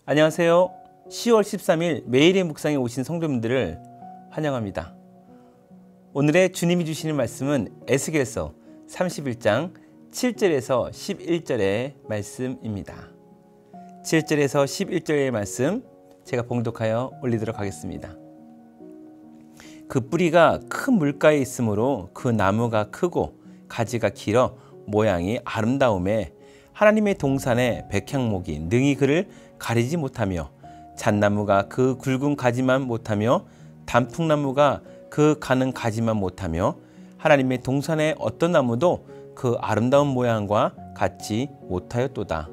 안녕하세요. 10월 13일 매일의 묵상에 오신 성도님들을 환영합니다. 오늘의 주님이 주시는 말씀은 에스겔서 31장 7절에서 11절의 말씀입니다. 7절에서 11절의 말씀 제가 봉독하여 올리도록 하겠습니다. 그 뿌리가 큰 물가에 있으므로 그 나무가 크고 가지가 길어 모양이 아름다움에 하나님의 동산의 백향목이 능히 그를 가리지 못하며 잣나무가 그 굵은 가지만 못하며 단풍나무가 그 가는 가지만 못하며 하나님의 동산의 어떤 나무도 그 아름다운 모양과 같지 못하였도다.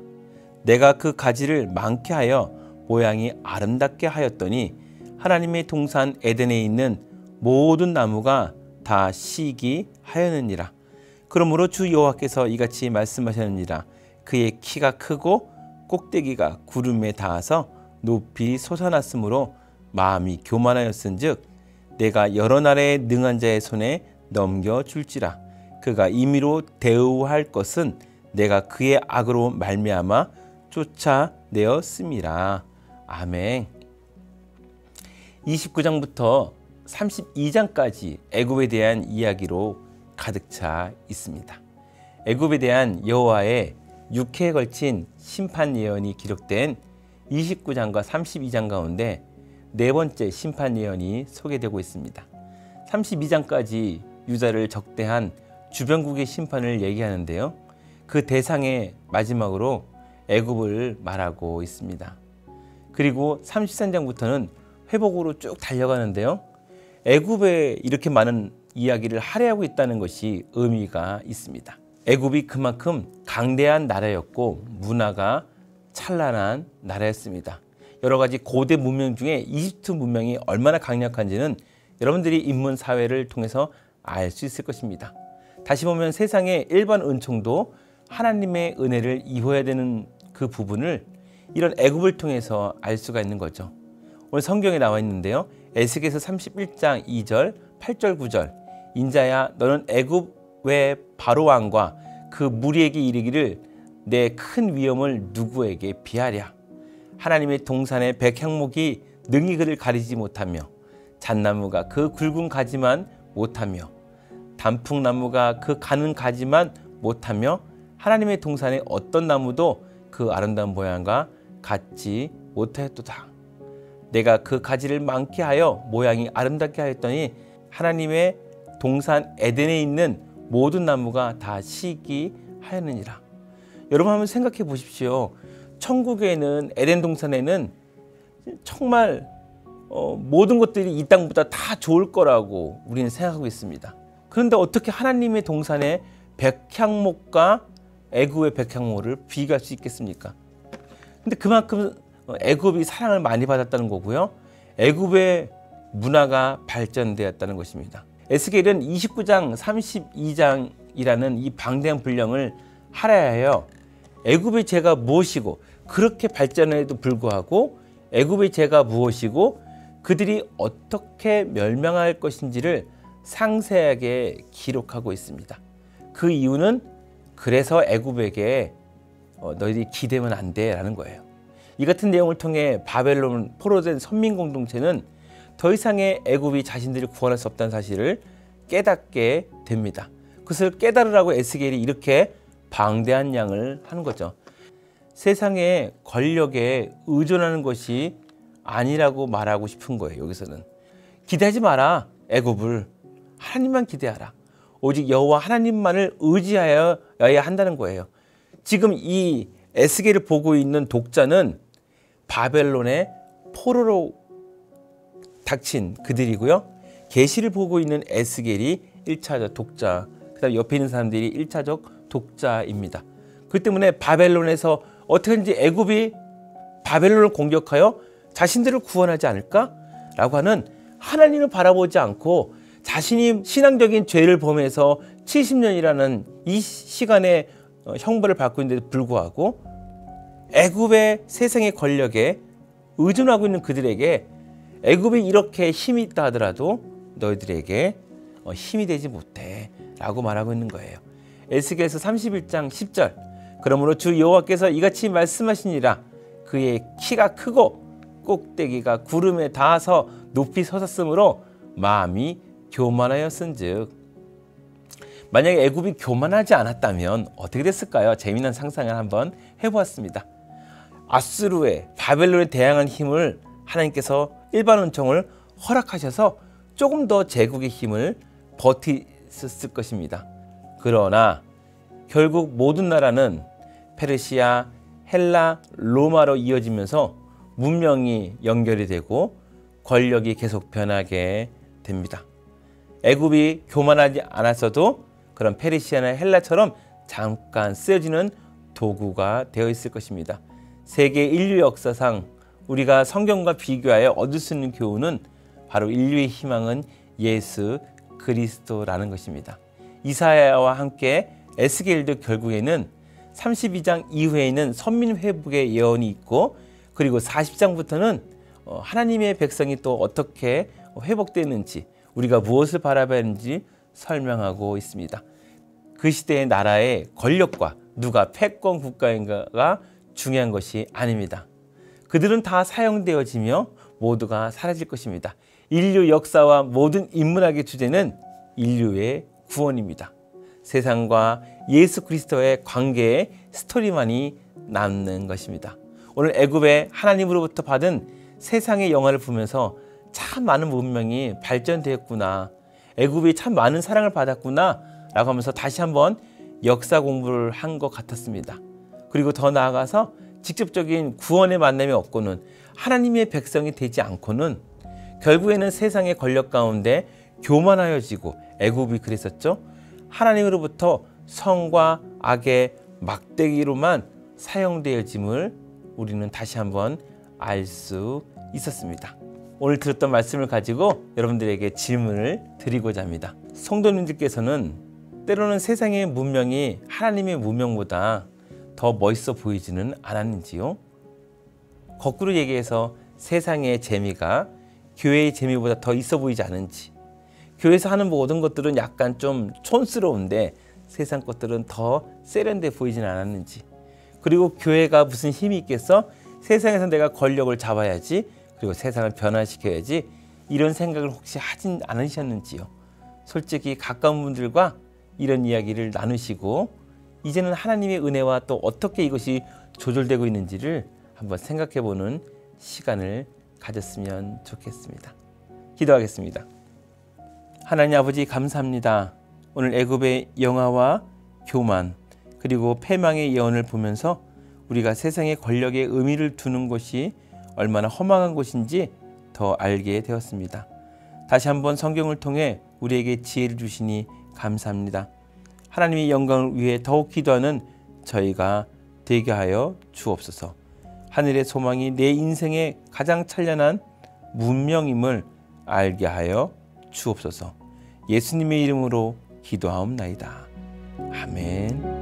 내가 그 가지를 많게 하여 모양이 아름답게 하였더니 하나님의 동산 에덴에 있는 모든 나무가 다 시기하였느니라. 그러므로 주 여호와께서 이같이 말씀하셨느니라. 그의 키가 크고 꼭대기가 구름에 닿아서 높이 솟아났으므로 마음이 교만하였은즉 내가 여러 나라의 능한 자의 손에 넘겨줄지라. 그가 임의로 대우할 것은 내가 그의 악으로 말미암아 쫓아내었음이라. 아멘. 29장부터 32장까지 애굽에 대한 이야기로 가득 차 있습니다. 애굽에 대한 여호와의 6회에 걸친 심판 예언이 기록된 29장과 32장 가운데 네 번째 심판 예언이 소개되고 있습니다. 32장까지 유다를 적대한 주변국의 심판을 얘기하는데요. 그 대상의 마지막으로 애굽을 말하고 있습니다. 그리고 33장부터는 회복으로 쭉 달려가는데요. 애굽에 이렇게 많은 이야기를 할애하고 있다는 것이 의미가 있습니다. 애굽이 그만큼 강대한 나라였고 문화가 찬란한 나라였습니다. 여러 가지 고대 문명 중에 이집트 문명이 얼마나 강력한지는 여러분들이 인문 사회를 통해서 알 수 있을 것입니다. 다시 보면 세상의 일반 은총도 하나님의 은혜를 입어야 되는 그 부분을 이런 애굽을 통해서 알 수가 있는 거죠. 오늘 성경에 나와 있는데요. 에스겔서 31장 2절, 8절, 9절 인자야 너는 애굽의 바로 왕과 그 무리에게 이르기를 내 큰 위엄을 누구에게 비하랴. 하나님의 동산의 백향목이 능히 그를 가리지 못하며 잣나무가 그 굵은 가지만 못하며 단풍나무가 그 가는 가지만 못하며 하나님의 동산의 어떤 나무도 그 아름다운 모양과 같지 못하였도다. 내가 그 가지를 많게 하여 모양이 아름답게 하였더니 하나님의 동산 에덴에 있는 모든 나무가 다 시기하였느니라. 여러분 한번 생각해 보십시오. 천국에는 에덴 동산에는 정말 모든 것들이 이 땅보다 다 좋을 거라고 우리는 생각하고 있습니다. 그런데 어떻게 하나님의 동산의 백향목과 애굽의 백향목을 비교할 수 있겠습니까? 근데 그만큼 애굽이 사랑을 많이 받았다는 거고요. 애굽의 문화가 발전되었다는 것입니다. 에스겔은 29장 32장이라는 이 방대한 분량을 할애하여 애굽의 죄가 무엇이고 그렇게 발전에도 불구하고 애굽의 죄가 무엇이고 그들이 어떻게 멸망할 것인지를 상세하게 기록하고 있습니다. 그 이유는 그래서 애굽에게 너희들이 기대면 안 돼라는 거예요. 이 같은 내용을 통해 바벨론 포로된 선민 공동체는 더 이상의 애굽이 자신들이 구원할 수 없다는 사실을 깨닫게 됩니다. 그것을 깨달으라고 에스겔이 이렇게 방대한 양을 하는 거죠. 세상의 권력에 의존하는 것이 아니라고 말하고 싶은 거예요. 여기서는 기대하지 마라. 애굽을 하나님만 기대하라. 오직 여호와 하나님만을 의지하여야 한다는 거예요. 지금 이 에스겔을 보고 있는 독자는 바벨론의 포로로 닥친 그들이고요. 계시를 보고 있는 에스겔이 1차적 독자, 그다음 옆에 있는 사람들이 1차적 독자입니다. 그 때문에 바벨론에서 어떻게든지 애굽이 바벨론을 공격하여 자신들을 구원하지 않을까라고 하는 하나님을 바라보지 않고 자신이 신앙적인 죄를 범해서 70년이라는 이 시간에 형벌을 받고 있는데도 불구하고 애굽의 세상의 권력에 의존하고 있는 그들에게 애굽이 이렇게 힘이 있다 하더라도 너희들에게 힘이 되지 못해 라고 말하고 있는 거예요. 에스겔서 31장 10절 그러므로 주 여호와께서 이같이 말씀하시니라 그의 키가 크고 꼭대기가 구름에 닿아서 높이 솟았으므로 마음이 교만하였은즉. 만약에 애굽이 교만하지 않았다면 어떻게 됐을까요? 재미난 상상을 한번 해보았습니다. 아수르에 바벨론에 대항한 힘을 하나님께서 일반 원총을 허락하셔서 조금 더 제국의 힘을 버티셨을 것입니다. 그러나 결국 모든 나라는 페르시아, 헬라, 로마로 이어지면서 문명이 연결이 되고 권력이 계속 변하게 됩니다. 애굽이 교만하지 않았어도 그런 페르시아나 헬라처럼 잠깐 쓰여지는 도구가 되어 있을 것입니다. 세계 인류 역사상 우리가 성경과 비교하여 얻을 수 있는 교훈은 바로 인류의 희망은 예수 그리스도라는 것입니다. 이사야와 함께 에스겔도 결국에는 32장 이후에는 선민 회복의 예언이 있고, 그리고 40장부터는 하나님의 백성이 또 어떻게 회복되는지, 우리가 무엇을 바라봐야 하는지 설명하고 있습니다. 그 시대의 나라의 권력과 누가 패권 국가인가가 중요한 것이 아닙니다. 그들은 다 사용되어지며 모두가 사라질 것입니다. 인류 역사와 모든 인문학의 주제는 인류의 구원입니다. 세상과 예수 그리스도의 관계의 스토리만이 남는 것입니다. 오늘 애굽의 하나님으로부터 받은 세상의 영화를 보면서 참 많은 문명이 발전되었구나, 애굽이 참 많은 사랑을 받았구나 라고 하면서 다시 한번 역사 공부를 한 것 같았습니다. 그리고 더 나아가서 직접적인 구원의 만남이 없고는 하나님의 백성이 되지 않고는 결국에는 세상의 권력 가운데 교만하여지고, 애굽이 그랬었죠. 하나님으로부터 성과 악의 막대기로만 사용되어짐을 우리는 다시 한번 알 수 있었습니다. 오늘 들었던 말씀을 가지고 여러분들에게 질문을 드리고자 합니다. 성도님들께서는 때로는 세상의 문명이 하나님의 문명보다 더 멋있어 보이지는 않았는지요? 거꾸로 얘기해서 세상의 재미가 교회의 재미보다 더 있어 보이지 않은지, 교회에서 하는 모든 것들은 약간 좀 촌스러운데 세상 것들은 더 세련돼 보이지는 않았는지, 그리고 교회가 무슨 힘이 있겠어? 세상에서 내가 권력을 잡아야지, 그리고 세상을 변화시켜야지, 이런 생각을 혹시 하진 않으셨는지요? 솔직히 가까운 분들과 이런 이야기를 나누시고 이제는 하나님의 은혜와 또 어떻게 이것이 조절되고 있는지를 한번 생각해보는 시간을 가졌으면 좋겠습니다. 기도하겠습니다. 하나님 아버지, 감사합니다. 오늘 애굽의 영화와 교만, 그리고 패망의 예언을 보면서 우리가 세상의 권력에 의미를 두는 것이 얼마나 허망한 것인지 더 알게 되었습니다. 다시 한번 성경을 통해 우리에게 지혜를 주시니 감사합니다. 하나님의 영광을 위해 더욱 기도하는 저희가 되게 하여 주옵소서. 하늘의 소망이 내 인생의 가장 찬란한 문명임을 알게 하여 주옵소서. 예수님의 이름으로 기도하옵나이다. 아멘.